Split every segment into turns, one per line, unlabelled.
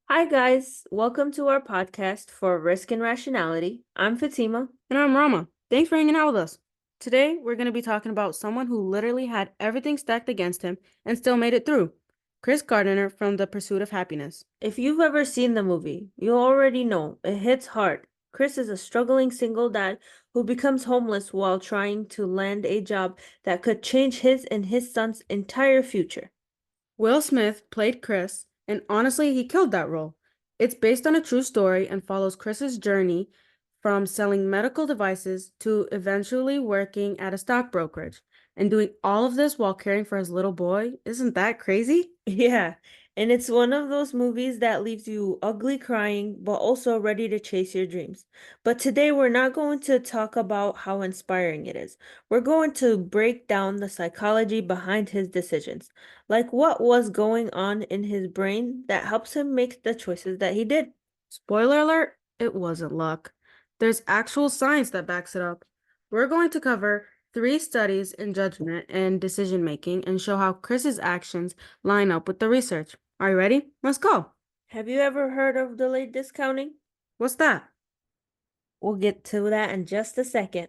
Hi, guys. Welcome to our podcast for Risk and Rationality. I'm Fatima.
And I'm Rama. Thanks for hanging out with us. Today, we're going to be talking about someone who literally had everything stacked against him and still made it through. Chris Gardner from The Pursuit of Happiness.
If you've ever seen the movie, you already know it hits hard. Chris is a struggling single dad who becomes homeless while trying to land a job that could change his and his son's entire future.
Will Smith played Chris, and honestly, he killed that role. It's based on a true story and follows Chris's journey from selling medical devices to eventually working at a stock brokerage and doing all of this while caring for his little boy. Isn't that crazy?
Yeah, and it's one of those movies that leaves you ugly crying, but also ready to chase your dreams. But today we're not going to talk about how inspiring it is. We're going to break down the psychology behind his decisions, like what was going on in his brain that helps him make the choices that he did.
Spoiler alert, it wasn't luck. There's actual science that backs it up. We're going to cover 3 studies in judgment and decision making and show how Chris's actions line up with the research. Are you ready? Let's go.
Have you ever heard of delayed discounting?
What's that?
We'll get to that in just a second.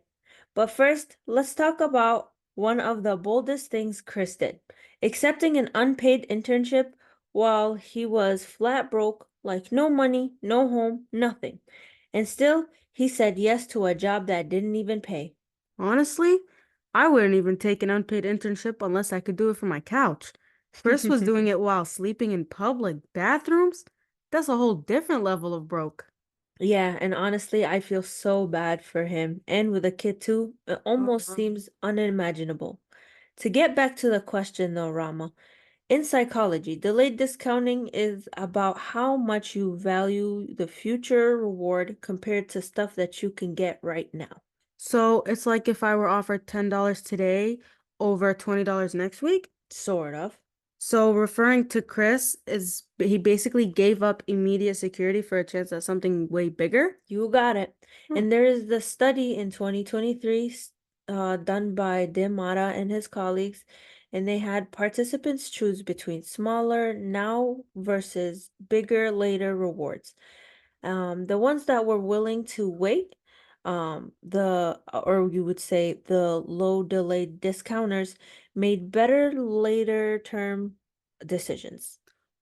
But first, let's talk about one of the boldest things Chris did, accepting an unpaid internship while he was flat broke, like no money, no home, nothing. And still, he said yes to a job that didn't even pay.
Honestly, I wouldn't even take an unpaid internship unless I could do it from my couch. Chris was doing it while sleeping in public bathrooms. That's a whole different level of broke.
Yeah, and honestly, I feel so bad for him. And with a kid too, it almost
Uh-huh.
seems unimaginable. To get back to the question though, Rama, in psychology, delayed discounting is about how much you value the future reward compared to stuff that you can get right now.
So it's like if I were offered $10 today over $20 next week.
Sort of.
So referring to Chris is he basically gave up immediate security for a chance at something way bigger.
You got it.
Hmm.
And there is the study in 2023 done by Demata and his colleagues, and they had participants choose between smaller now versus bigger later rewards. The ones that were willing to wait, or you would say the low delayed discounters made better later term decisions.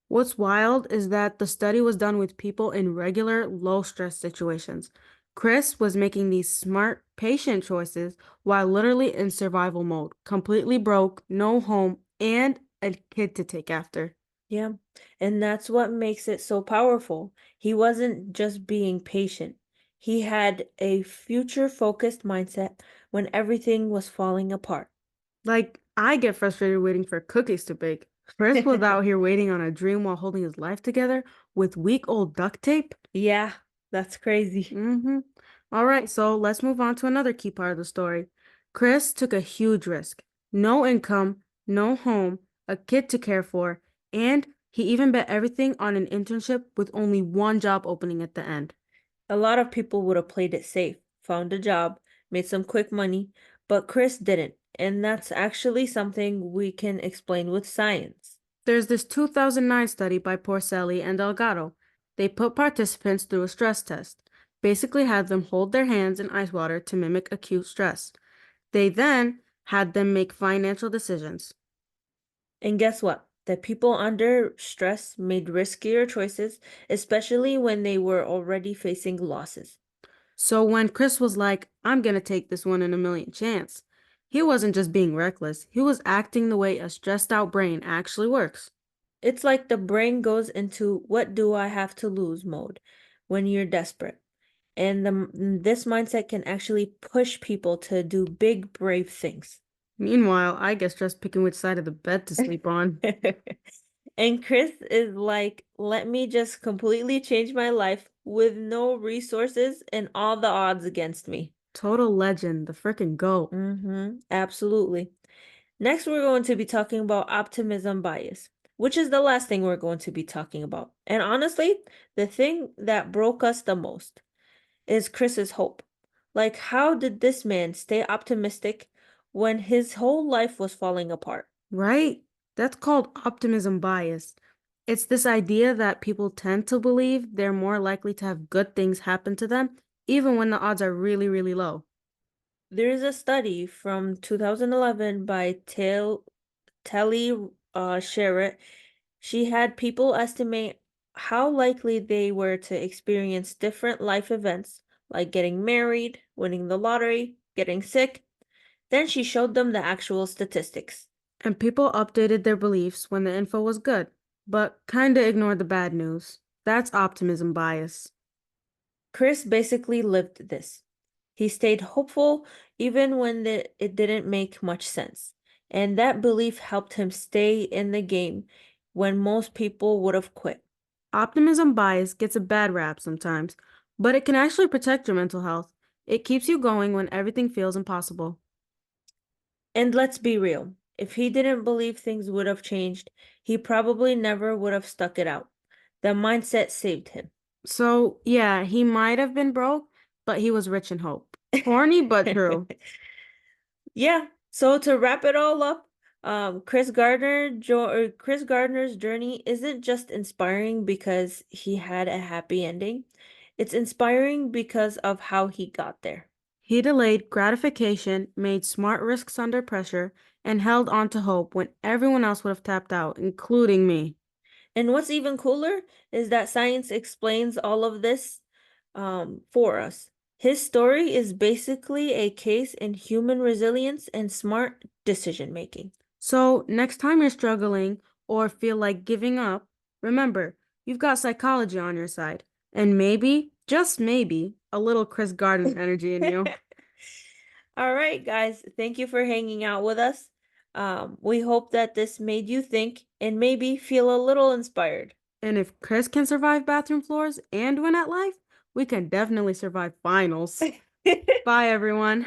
What's wild is that the study was done with people in regular low stress situations. Chris was making these smart, patient choices while literally in survival mode, completely broke, no home, and a kid to take after.
Yeah, and that's what makes it so powerful. He wasn't just being patient. He had a future-focused mindset when everything was falling apart.
Like, I get frustrated waiting for cookies to bake. Chris was out here waiting on a dream while holding his life together with weak old duct tape.
Yeah, that's crazy.
Mm-hmm. All right, so let's move on to another key part of the story. Chris took a huge risk. No income, no home, a kid to care for, and he even bet everything on an internship with only one job opening at the end.
A lot of people would have played it safe, found a job, made some quick money, but Chris didn't. And that's actually something we can explain with science.
There's this 2009 study by Porcelli and Delgado. They put participants through a stress test, basically had them hold their hands in ice water to mimic acute stress. They then had them make financial decisions.
And guess what? The people under stress made riskier choices, especially when they were already facing losses.
So when Chris was like, I'm gonna take this 1 in a million chance, he wasn't just being reckless, he was acting the way a stressed out brain actually works.
It's like the brain goes into what do I have to lose mode when you're desperate. And this mindset can actually push people to do big, brave things.
Meanwhile, I get stressed picking which side of the bed to sleep on.
And Chris is like, let me just completely change my life with no resources and all the odds against me.
Total legend, the frickin' GOAT.
Absolutely. Next, we're going to be talking about optimism bias, which is the last thing we're going to be talking about. And honestly, the thing that broke us the most is Chris's hope. Like, how did this man stay optimistic when his whole life was falling apart?
Right? That's called optimism bias. It's this idea that people tend to believe they're more likely to have good things happen to them, even when the odds are really, really low.
There is a study from 2011 by Telly Sherritt. She had people estimate how likely they were to experience different life events, like getting married, winning the lottery, getting sick. Then she showed them the actual statistics.
And people updated their beliefs when the info was good, but kinda ignored the bad news. That's optimism bias.
Chris basically lived this. He stayed hopeful even when it didn't make much sense. And that belief helped him stay in the game when most people would have quit.
Optimism bias gets a bad rap sometimes, but it can actually protect your mental health. It keeps you going when everything feels impossible.
And let's be real, if he didn't believe things would have changed, he probably never would have stuck it out. The mindset saved him.
So, yeah, he might have been broke, but he was rich in hope. Corny, but true.
Yeah. So to wrap it all up, Chris Gardner's journey isn't just inspiring because he had a happy ending. It's inspiring because of how he got there.
He delayed gratification, made smart risks under pressure, and held on to hope when everyone else would have tapped out, including me.
And what's even cooler is that science explains all of this for us. His story is basically a case in human resilience and smart decision making.
So, next time you're struggling or feel like giving up, remember, you've got psychology on your side. And maybe, just maybe, a little Chris Gardner energy in you.
All right, guys, thank you for hanging out with us. We hope that this made you think and maybe feel a little inspired.
And if Chris can survive bathroom floors and win at life, we can definitely survive finals. Bye, everyone.